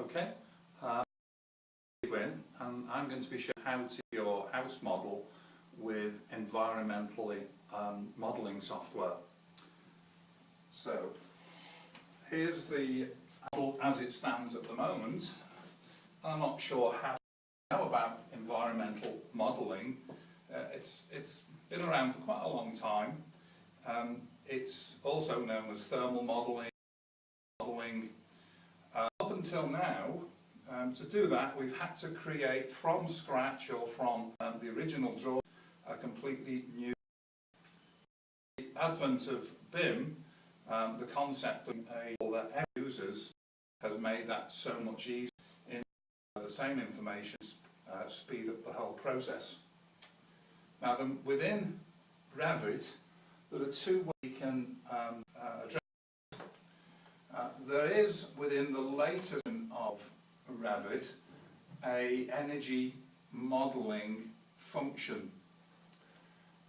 Okay, I'm Wynn, and I'm going to be showing how to your house model with environmentally modelling software. So here's the model as it stands at the moment. I'm not sure how you know about environmental modelling. It's been around for quite a long time. It's also known as thermal modelling. Up until now, to do that, we've had to create from scratch or from the original drawing a completely new. The advent of BIM, the concept of that end users has made that so much easier. In the same information, speed up the whole process. Now, within Revit, there are two ways we can address. There is, within the latest version of Revit, a energy modelling function.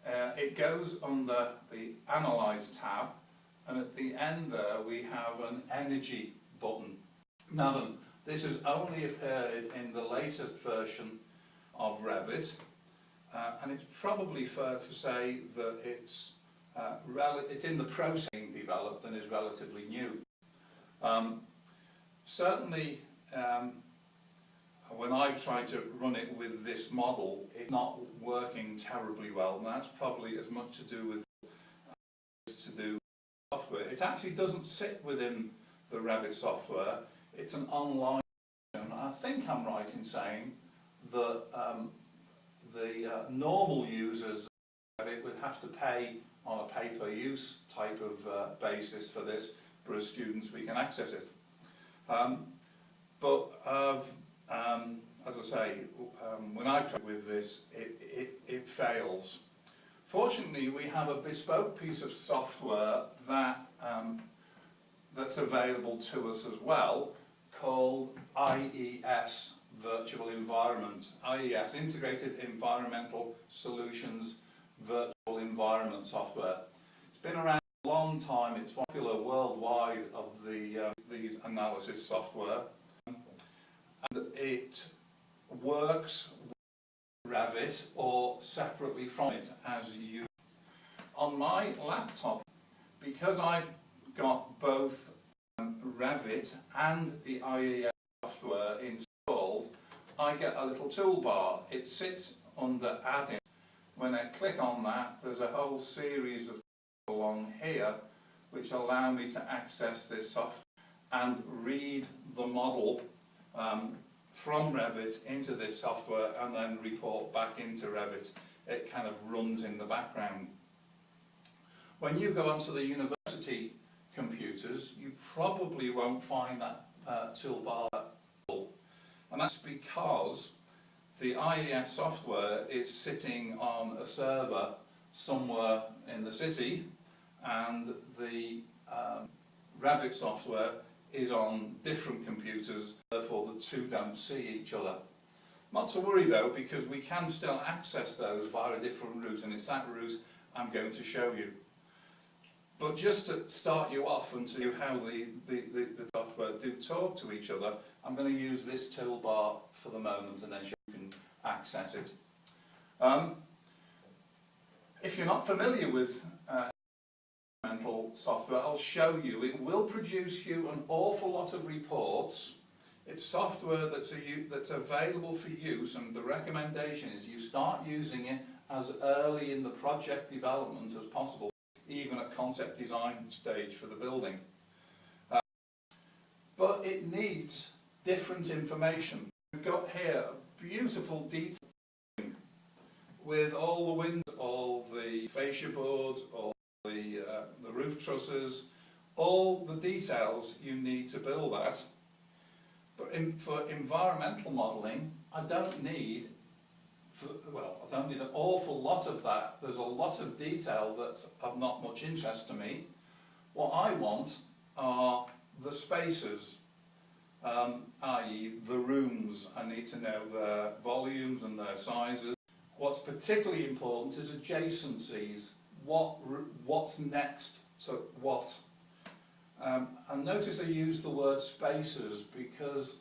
It goes under the Analyze tab, and at the end there we have an energy button. Now this has only appeared in the latest version of Revit, and it's probably fair to say that it's in the process of being developed and is relatively new. Certainly, when I try to run it with this model, it's not working terribly well, and that's probably as much to do with software. It actually doesn't sit within the Revit software. It's an online version. I think I'm right in saying that the normal users of it would have to pay on a pay-per-use type of basis for this. For as students, we can access it. As I say, when I've tried with this, it fails. Fortunately, we have a bespoke piece of software that's available to us as well, called IES Virtual Environment. IES, Integrated Environmental Solutions Virtual Environment Software. It's been around a long time. It's popular worldwide of these analysis software, and it works with Revit or separately from it as you. On my laptop, because I've got both Revit and the IES software installed, I get a little toolbar. It sits under Add-in. When I click on that, there's a whole series of along here which allow me to access this software and read the model from Revit into this software and then report back into Revit. It kind of runs in the background. When you go onto the university computers, you probably won't find that toolbar at all. And that's because the IES software is sitting on a server somewhere in the city, and the Revit software is on different computers, therefore the two don't see each other. Not to worry though, because we can still access those via a different route, and it's that route I'm going to show you. But just to start you off and to you how the software do talk to each other, I'm going to use this toolbar for the moment and then you can access it. If you're not familiar with environmental software, I'll show you. It will produce you an awful lot of reports. It's software that's available for use, and the recommendation is you start using it as early in the project development as possible, even at concept design stage for the building. But it needs different information. We've got here a beautiful detail with all the windows, all the fascia boards, all the roof trusses, all the details you need to build that. But for environmental modelling, I don't need an awful lot of that. There's a lot of detail that's of not much interest to me. What I want are the spaces, i.e. the rooms. I need to know their volumes and their sizes. What's particularly important is adjacencies. What's next to what? And notice I use the word spaces because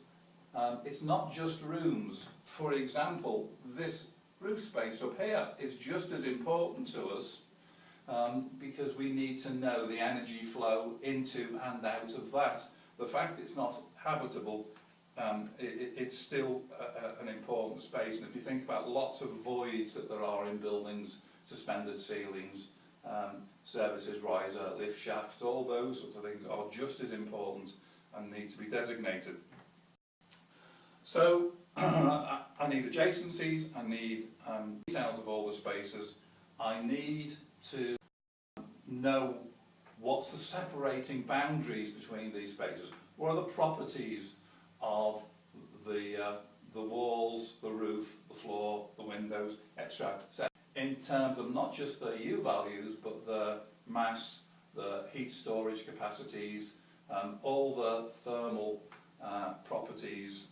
It's not just rooms. For example, this roof space up here is just as important to us because we need to know the energy flow into and out of that. The fact it's not habitable, it's still an important space. And if you think about lots of voids that there are in buildings, suspended ceilings, services riser, lift shafts, all those sorts of things are just as important and need to be designated. So I need adjacencies, I need details of all the spaces, I need to know what's the separating boundaries between these spaces, what are the properties of the walls, the roof, the floor, the windows, etc. In terms of not just the U values, but the mass, the heat storage capacities, all the thermal properties.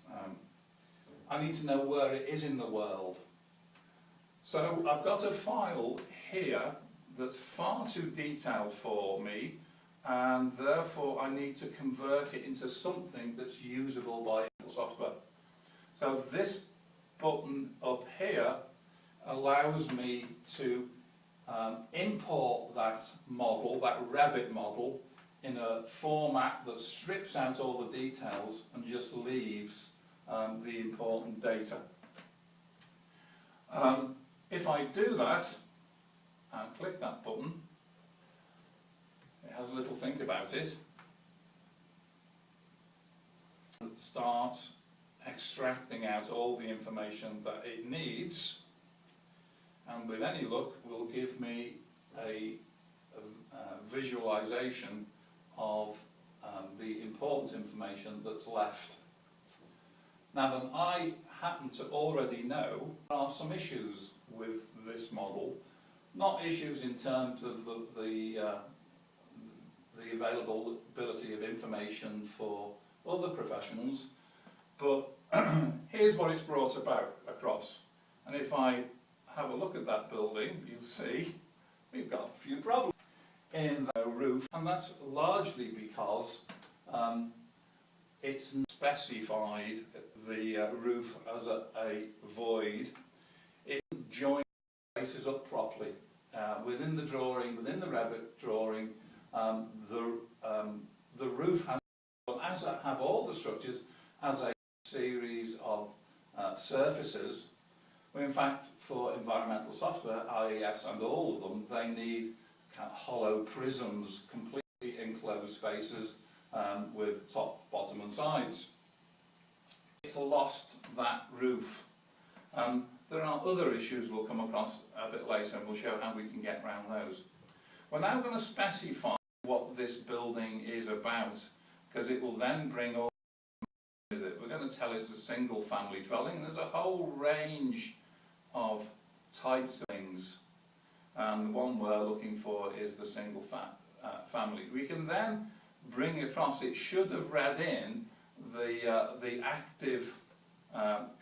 I need to know where it is in the world. So I've got a file here that's far too detailed for me, and therefore I need to convert it into something that's usable by software. So this button up here allows me to import that model, that Revit model, in a format that strips out all the details and just leaves the important data. If I do that and click that button, it has a little think about it. It starts extracting out all the information that it needs, and with any luck will give me a visualization of the important information that's left. Now then, I happen to already know there are some issues with this model, not issues in terms of the availability of information for other professionals, but here's what it's brought about across. And if I have a look at that building, you'll see we've got a few problems in the roof, and that's largely because it's specified the roof as a void. It joins places up properly. Within the drawing, within the Revit drawing, the roof has, as have all the structures, has a series of surfaces. Well, in fact, for environmental software, IES and all of them, they need kind of hollow prisms, completely enclosed spaces with top, bottom and sides. It's lost that roof. There are other issues we'll come across a bit later, and we'll show how we can get around those. We're now going to specify what this building is about, because it will then bring all with it. We're going to tell it's a single family dwelling. There's a whole range of types of things, and the one we're looking for is the single family. We can then bring across, it should have read in the active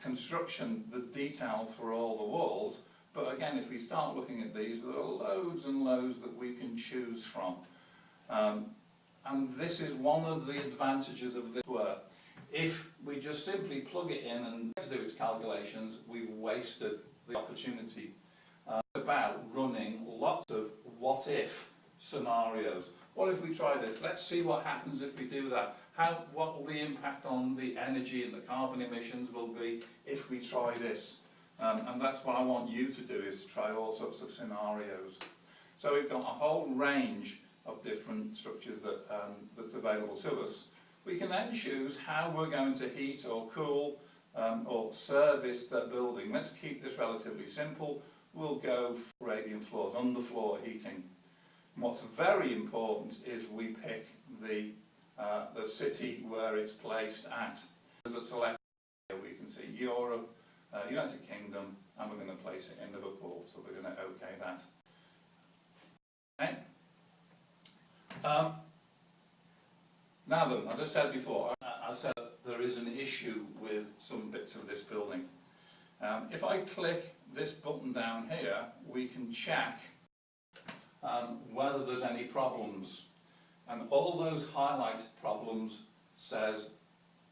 construction, the details for all the walls, but again, if we start looking at these, there are loads and loads that we can choose from. And this is one of the advantages of this work. If we just simply plug it in and to do its calculations, we've wasted the opportunity. About running lots of what-if scenarios. What if we try this? Let's see what happens if we do that. What will the impact on the energy and the carbon emissions will be if we try this? And that's what I want you to do, is to try all sorts of scenarios. So we've got a whole range of different structures that's available to us. We can then choose how we're going to heat or cool or service the building. Let's keep this relatively simple. We'll go for radiant floors, underfloor heating. And what's very important is we pick the city where it's placed at. There's a select here we can see Europe, United Kingdom, and we're going to place it in Liverpool, so we're going to OK that. Okay. Now then, as I said before, I said there is an issue with some bits of this building. If I click this button down here, we can check whether there's any problems. And all those highlighted problems says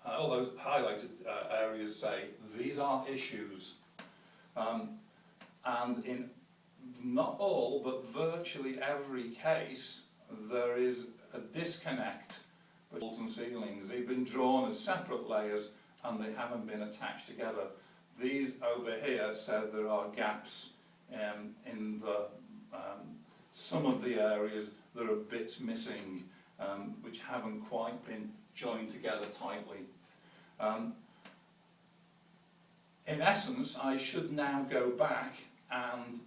all those highlighted areas say these are issues. And in not all, but virtually every case, there is a disconnect with walls and ceilings. They've been drawn as separate layers and they haven't been attached together. These over here said there are gaps in the some of the areas. There are bits missing which haven't quite been joined together tightly. In essence, I should now go back and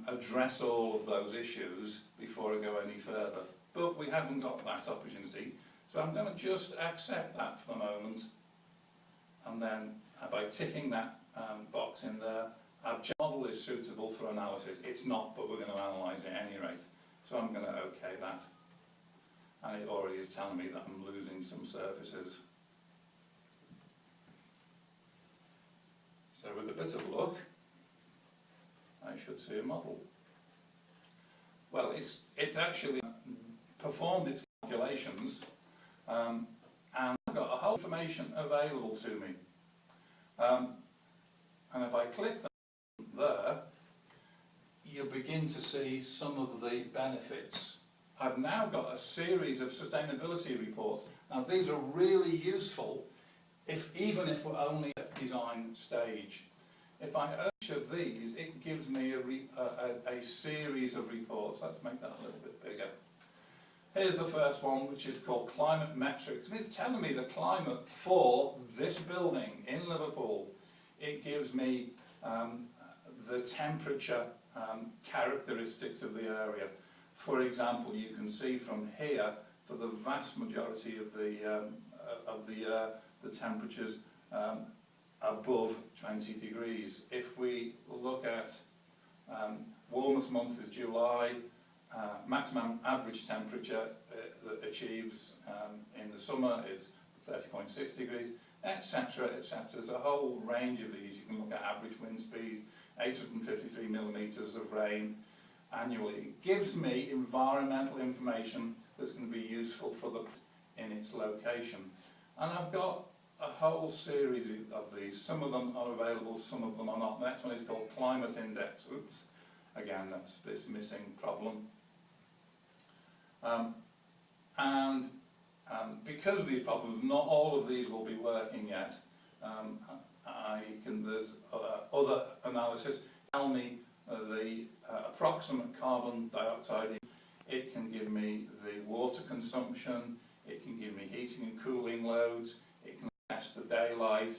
address all of those issues before I go any further. But we haven't got that opportunity, so I'm going to just accept that for the moment. And then by ticking that box in there, our model is suitable for analysis. It's not, but we're going to analyse it at any rate. So I'm going to OK that. And it already is telling me that I'm losing some surfaces. So with a bit of luck, I should see a model. Well, it's actually performed its calculations and I've got a whole information available to me. And if I click there, you begin to see some of the benefits. I've now got a series of sustainability reports. Now these are really useful even if we're only at design stage. If I open each of these, it gives me a series of reports. Let's make that a little bit bigger. Here's the first one, which is called Climate Metrics, and it's telling me the climate for this building in Liverpool. It gives me the temperature characteristics of the area. For example, you can see from here, for the vast majority of the year, the temperatures above 20 degrees. If we look at warmest month is July, maximum average temperature that achieves in the summer is 30.6 degrees, etc., etc. There's a whole range of these. You can look at average wind speed, 853 millimetres of rain annually. It gives me environmental information that's going to be useful for in its location. And I've got a whole series of these. Some of them are available, some of them are not. The next one is called Climate Index. Oops, again, that's this missing problem. Because of these problems, not all of these will be working yet. There's other analysis. Tell me the approximate carbon dioxide. It can give me the water consumption. It can give me heating and cooling loads. It can assess the daylight.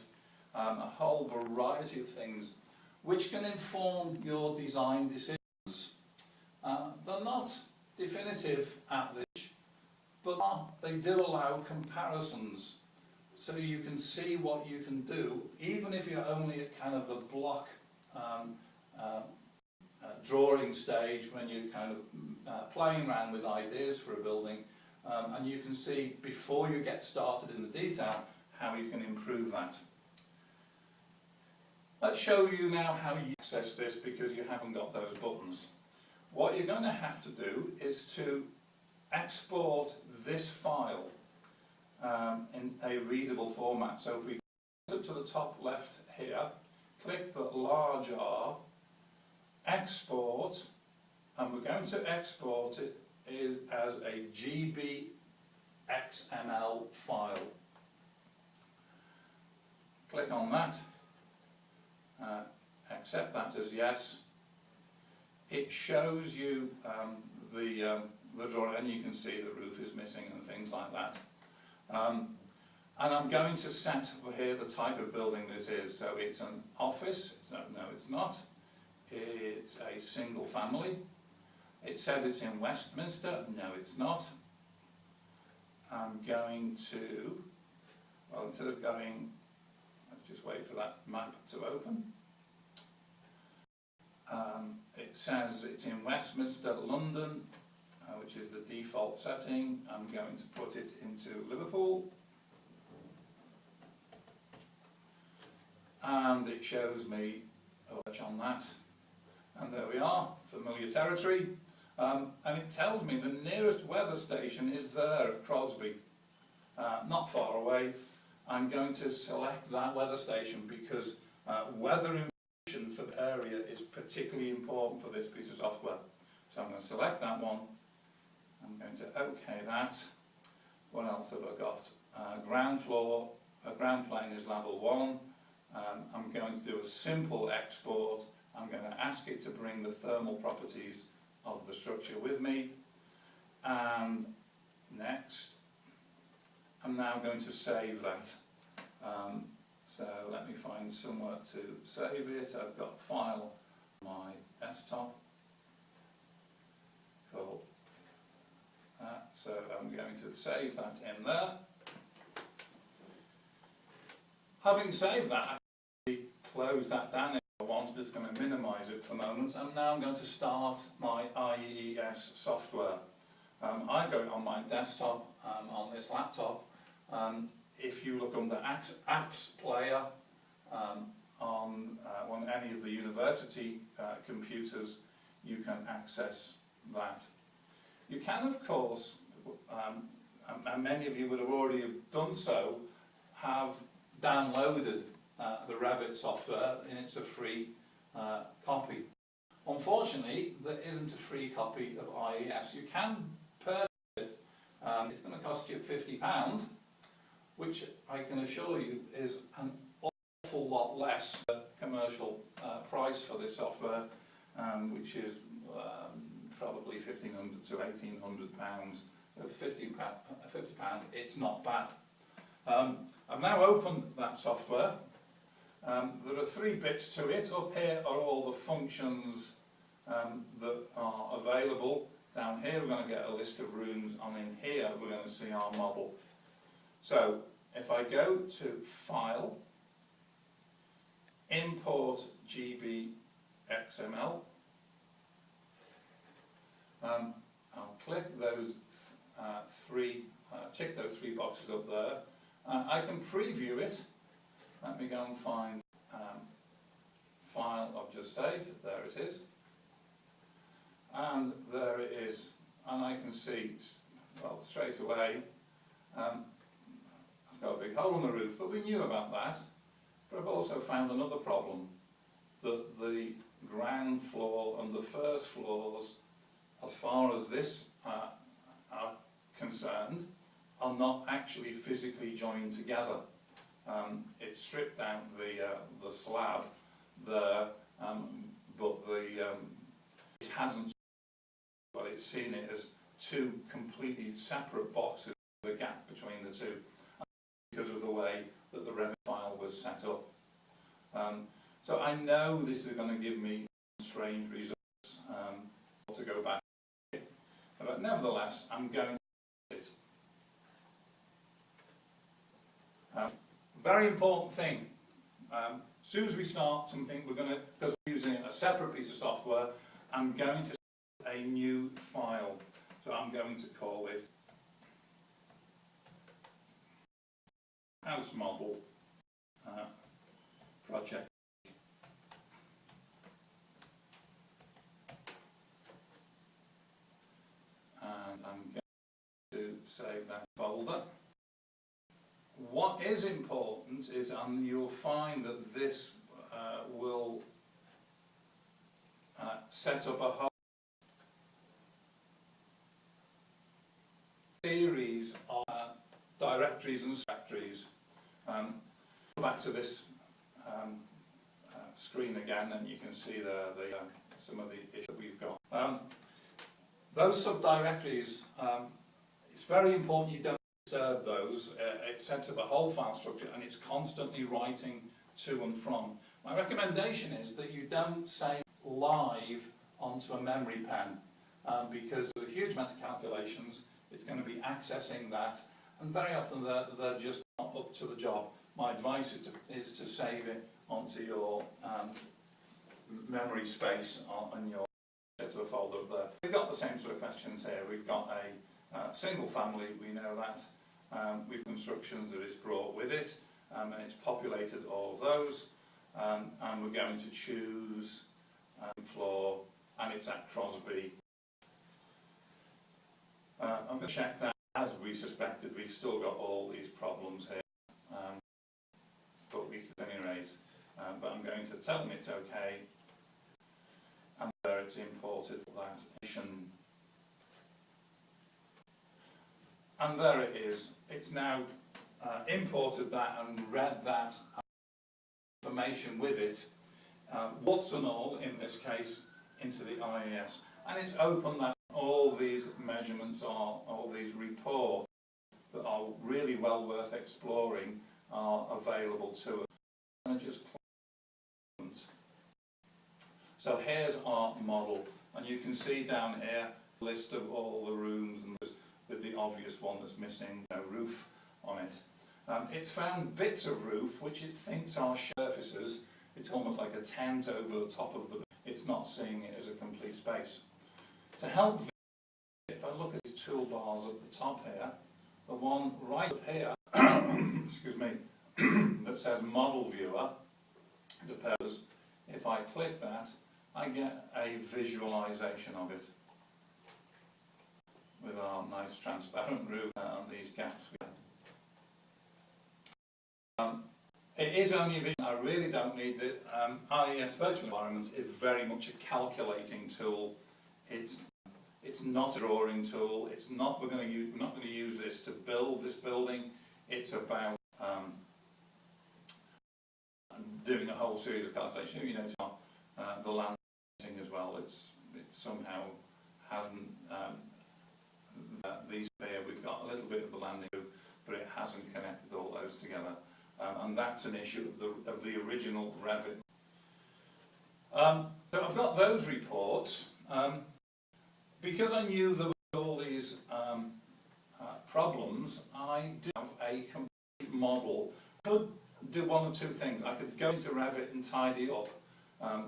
A whole variety of things which can inform your design decisions. They're not definitive at this, but they do allow comparisons, so you can see what you can do, even if you're only at kind of the block drawing stage, when you're kind of playing around with ideas for a building, and you can see before you get started in the detail how you can improve that. Let's show you now how you access this, because you haven't got those buttons. What you're going to have to do is to export this file in a readable format. So if we go up to the top left here, click the large R, export, and we're going to export it as a GB XML file. Click on that, accept that as yes. It shows you the drawing, and you can see the roof is missing and things like that. And I'm going to set here the type of building this is. So it's an office. No, it's not. It's a single family. It says it's in Westminster. No, it's not. I'm going to, well, instead of going, let's just wait for that map to open. It says it's in Westminster, London, which is the default setting. I'm going to put it into Liverpool. And it shows me a search on that. And there we are, familiar territory. And it tells me the nearest weather station is there at Crosby, not far away. I'm going to select that weather station because weather information for the area is particularly important for this piece of software. So I'm going to select that one. I'm going to OK that. What else have I got? Ground floor, ground plane is level 1. I'm going to do a simple export. I'm going to ask it to bring the thermal properties of the structure with me. And next, I'm now going to save that. So let me find somewhere to save it. I've got File on my desktop. Cool. So I'm going to save that in there. Having saved that, I can close that down if I want. I'm just going to minimise it for the moment. And now I'm going to start my IES software. I've got it on my desktop, on this laptop. If you look under Apps Player on any of the university computers, you can access that. You can, of course, and many of you would have already done so, have downloaded the Revit software, and it's a free copy. Unfortunately, there isn't a free copy of IES. You can purchase it. It's going to cost you £50, which I can assure you is an awful lot less than the commercial price for this software, which is probably £1,500 to £1,800. So £50, it's not bad. I've now opened that software. There are 3 bits to it. Up here are all the functions that are available. Down here we're going to get a list of rooms, and in here we're going to see our model. So if I go to File, Import GBXML, I'll click those tick those 3 boxes up there. I can preview it. Let me go and find file I've just saved. There it is. And there it is. And I can see, well, straight away, I've got a big hole in the roof, but we knew about that. But I've also found another problem, that the ground floor and the first floors, as far as this are concerned, are not actually physically joined together. It stripped out the slab there, but it hasn't. But it's seen it as 2 completely separate boxes with a gap between the 2, because of the way that the Revit file was set up. So I know this is going to give me strange results to go back. But nevertheless, I'm going to do it. Very important thing. As soon as we start something, we're going to, because we're using a separate piece of software, I'm going to set a new file. So I'm going to call it House Model Project. And I'm going to save that folder. What is important is, and you'll find that this will set up a whole series of directories and directories. Go back to this screen again, and you can see there some of the issues that we've got. Those subdirectories, it's very important you don't disturb those. It sets up a whole file structure, and it's constantly writing to and from. My recommendation is that you don't save live onto a memory pen, because with a huge amount of calculations, it's going to be accessing that, and very often they're just not up to the job. My advice is to save it onto your memory space on your to a folder up there. We've got the same sort of questions here. We've got a single family, we know that. We've constructions that it's brought with it, and it's populated all of those. And we're going to choose floor, and it's at Crosby. I'm going to check that. As we suspected, we've still got all these problems here. tell them it's okay, and where it's imported that information. And there it is. It's now imported that and read that information with it, what's and all in this case, into the IES. And it's opened that all these measurements are, all these reports that are really well worth exploring are available to us. And just so here's our model, and you can see down here a list of all the rooms, and with the obvious one that's missing, no roof on it. It's found bits of roof which it thinks are surfaces. It's almost like a tent over the top of the. It's not seeing it as a complete space. To help, if I look at the toolbars at the top here, the one right up here, excuse me, that says Model Viewer, if I click that, I get a visualization of it with our nice transparent roof and these gaps. It is only a vision. I really don't need it. IES Virtual Environment is very much a calculating tool. It's not a drawing tool. It's not. We're not going to use this to build this building. It's about doing a whole series of calculations. You know, it's not the land as well. It somehow hasn't. These here we've got a little bit of the landing, but it hasn't connected all those together. And that's an issue of the original Revit. So I've got those reports. Because I knew there were all these problems, I did have a complete model. I could do one or two things. I could go into Revit and tidy up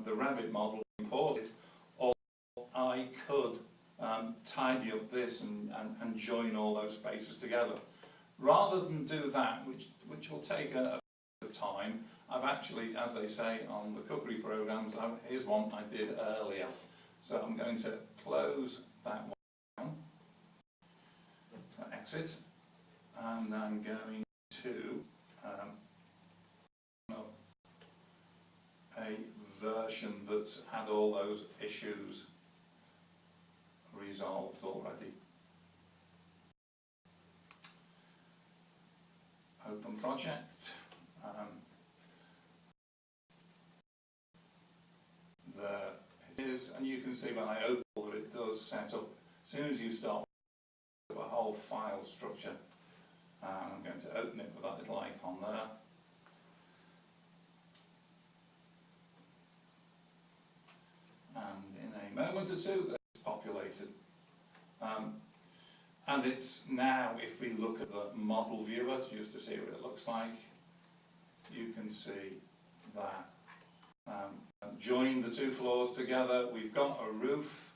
the Revit model, import it, or I could tidy up this and join all those spaces together. Rather than do that, which will take a bit of time, I've actually, as they say on the cookery programs, here's one I did earlier. So I'm going to close that one down, exit, and I'm going to a version that's had all those issues resolved already. Open project. There it is, and you can see when I open that it does set up, as soon as you start, a whole file structure. And I'm going to open it with that little icon there. And in a moment or two, it's populated. And it's now, if we look at the model viewer, just to see what it looks like, you can see that join the two floors together. We've got a roof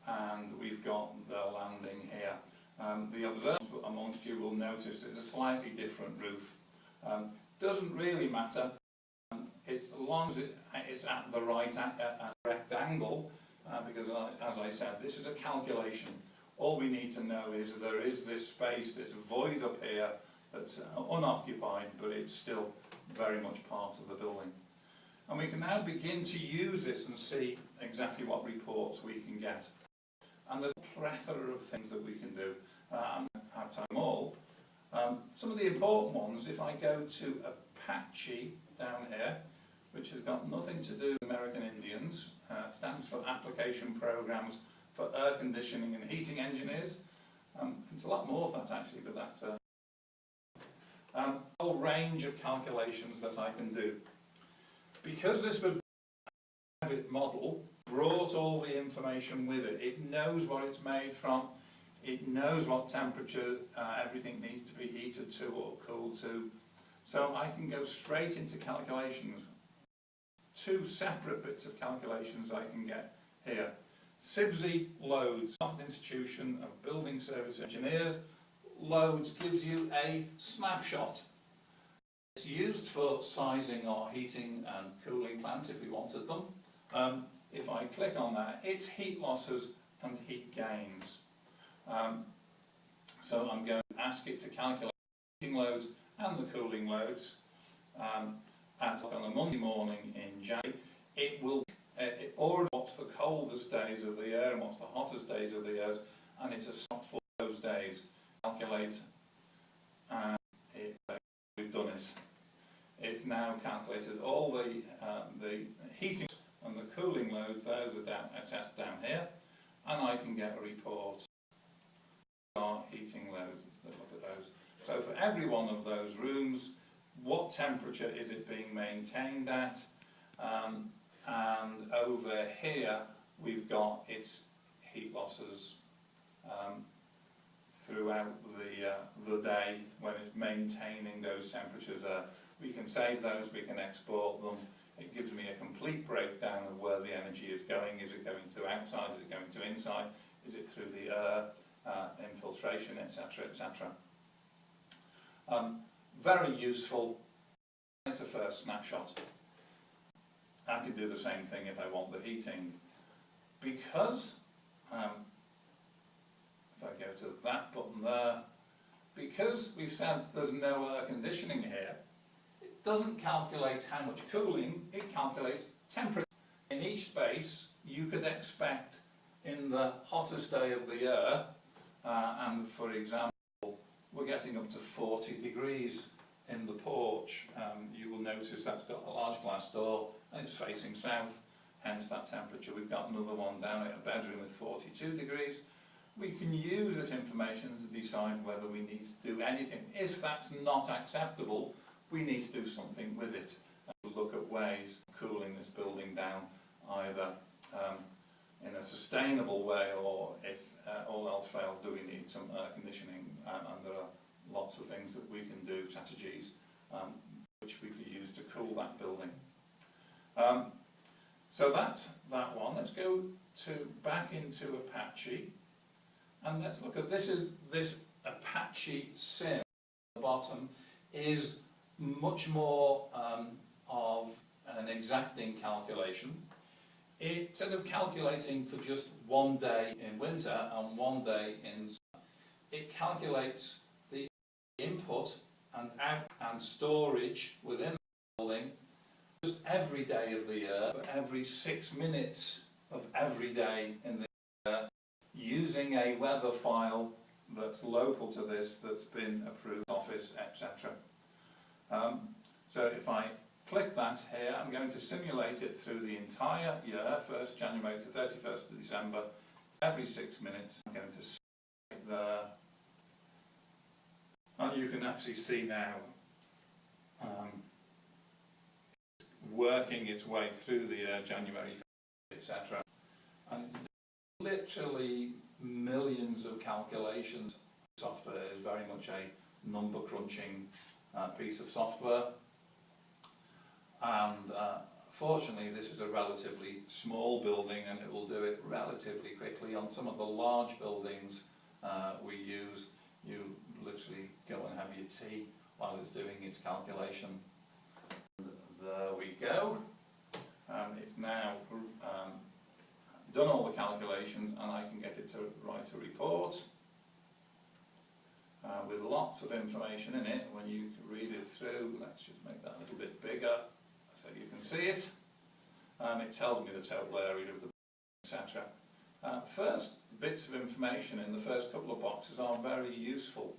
and we've got the landing here. The observers amongst you will notice it's a slightly different roof. Doesn't really matter. It's as long as it's at the right correct angle, because as I said, this is a calculation. All we need to know is there is this space, this void up here that's unoccupied, but it's still very much part of the building. And we can now begin to use this and see exactly what reports we can get. And there's a plethora of things that we can do. I don't have time all. Some of the important ones, if I go to Apache down here, which has got nothing to do with American Indians, stands for Application Programs for Air Conditioning and Heating Engineers. It's a lot more than that actually, but that's a whole range of calculations that I can do. Because this was a Revit model, brought all the information with it. It knows what it's made from. It knows what temperature everything needs to be heated to or cooled to. So I can go straight into calculations. Two separate bits of calculations I can get here. SIBSE loads, Scotland Institution of Building Service Engineers, loads gives you a snapshot. It's used for sizing our heating and cooling plants if we wanted them. If I click on that, it's heat losses and heat gains. So I'm going to ask it to calculate the heating loads and the cooling loads. on a Monday morning in January, it will it already what's the coldest days of the year and what's the hottest days of the year, and it's a slot for those days. Calculate, and we've done it. It's now calculated all the heating and the cooling loads. Those are assessed down here, and I can get a report. Our heating loads. Let's look at those. So for every one of those rooms, what temperature is it being maintained at? And over here we've got its heat losses throughout the day when it's maintaining those temperatures. We can save those, we can export them. It gives me a complete breakdown of where the energy is going. Is it going to outside? Is it going to inside? Is it through the air, infiltration, etc., etc. Very useful. It's a first snapshot. I can do the same thing if I want the heating. Because, if I go to that button there, because we've said there's no air conditioning here, it doesn't calculate how much cooling, it calculates temperature. In each space, you could expect in the hottest day of the year, and for example, we're getting up to 40 degrees in the porch. You will notice that's got a large glass door and it's facing south, hence that temperature. We've got another one down at a bedroom with 42 degrees. We can use this information to decide whether we need to do anything. If that's not acceptable, we need to do something with it and look at ways of cooling this building down, either in a sustainable way, or if all else fails, do we need some air conditioning? And there are lots of things that we can do, strategies which we could use to cool that building. So that one. Let's go back into Apache, and let's look at this Apache sim. At the bottom is much more of an exacting calculation. Instead of calculating for just one day in winter and one day in summer, it calculates the input and out and storage within the building just every day of the year, but every 6 minutes of every day in the year, using a weather file that's local to this, that's been approved, office, etc. So if I click that here, I'm going to simulate it through the entire year, 1st January to 31st of December, every 6 minutes. I'm going to set it there, and you can actually see now working its way through the year, January, etc. And it's literally millions of calculations. Software is very much a number crunching piece of software. And fortunately, this is a relatively small building, and it will do it relatively quickly. On some of the large buildings we use, you literally go and have your tea while it's doing its calculation. There we go. It's now done all the calculations, and I can get it to write a report with lots of information in it. When you read it through, let's just make that a little bit bigger so you can see it. It tells me the total area of the building, etc. First bits of information in the first couple of boxes are very useful.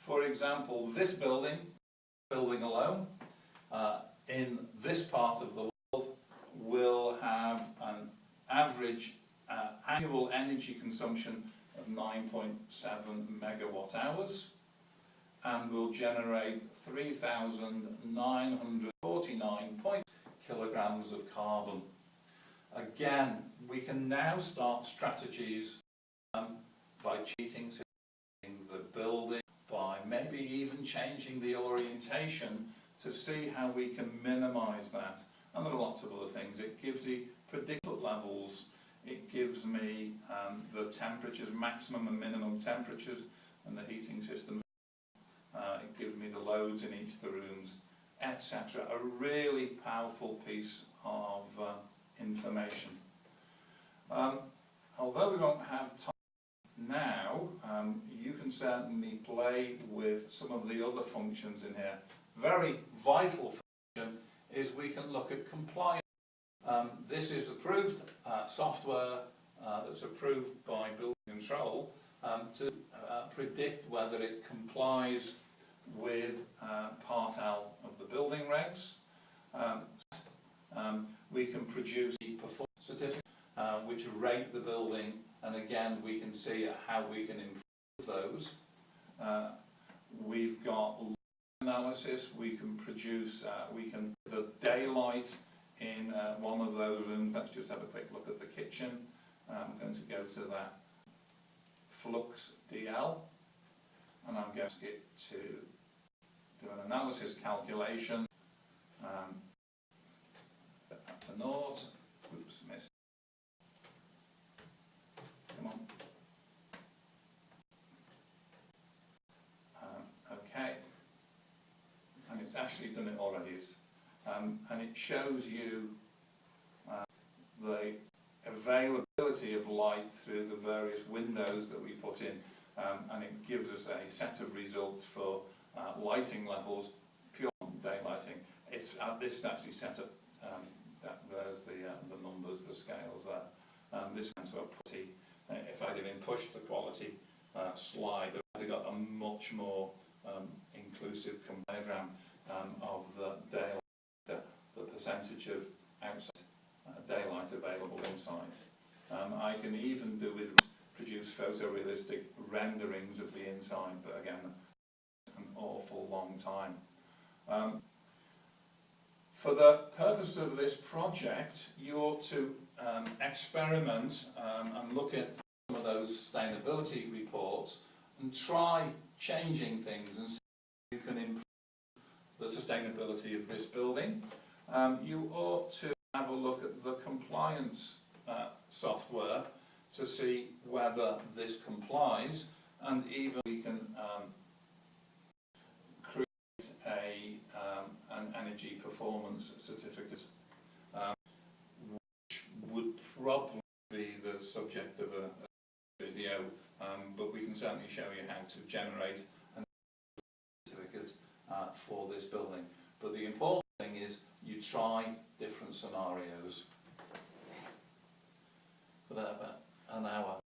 For example, this building alone, in this part of the world, will have an average annual energy consumption of 9.7 megawatt hours, and will generate 3,949 kilograms of carbon. Again, we can now start strategies by cheating the building, by maybe even changing the orientation to see how we can minimise that. And there are lots of other things. It gives the predictable levels, it gives me the temperatures, maximum and minimum temperatures, and the heating systems. It gives me the loads in each of the rooms, etc. A really powerful piece of information. Although we won't have time now, you can certainly play with some of the other functions in here. Very vital function is we can look at compliance. This is approved software that's approved by building control to predict whether it complies with Part L of the building regs. We can produce the performance certificate which rate the building, and again we can see how we can improve those. We've got analysis. We can produce the daylight in one of those rooms. Let's just have a quick look at the kitchen. I'm going to go to that Flux DL, and I'm going to get to do an analysis calculation. To naught. Oops, missed. Come on. Okay. And it's actually done it already. And it shows you the availability of light through the various windows that we put in, and it gives us a set of results for lighting levels, pure daylighting. This is actually set up. There's the numbers, the scales there. This comes to a pretty. If I didn't push the quality slide, I'd have got a much more inclusive diagram of the daylight, the percentage of outside daylight available inside. I can even produce photorealistic renderings of the inside, but again, an awful long time. For the purpose of this project, you ought to experiment and look at some of those sustainability reports and try changing things and see if you can improve the sustainability of this building. You ought to have a look at the compliance software to see whether this complies, and even we can create an energy performance certificate, which would probably be the subject of a video, but we can certainly show you how to generate a certificate for this building. But the important thing is you try different scenarios. For that about an hour.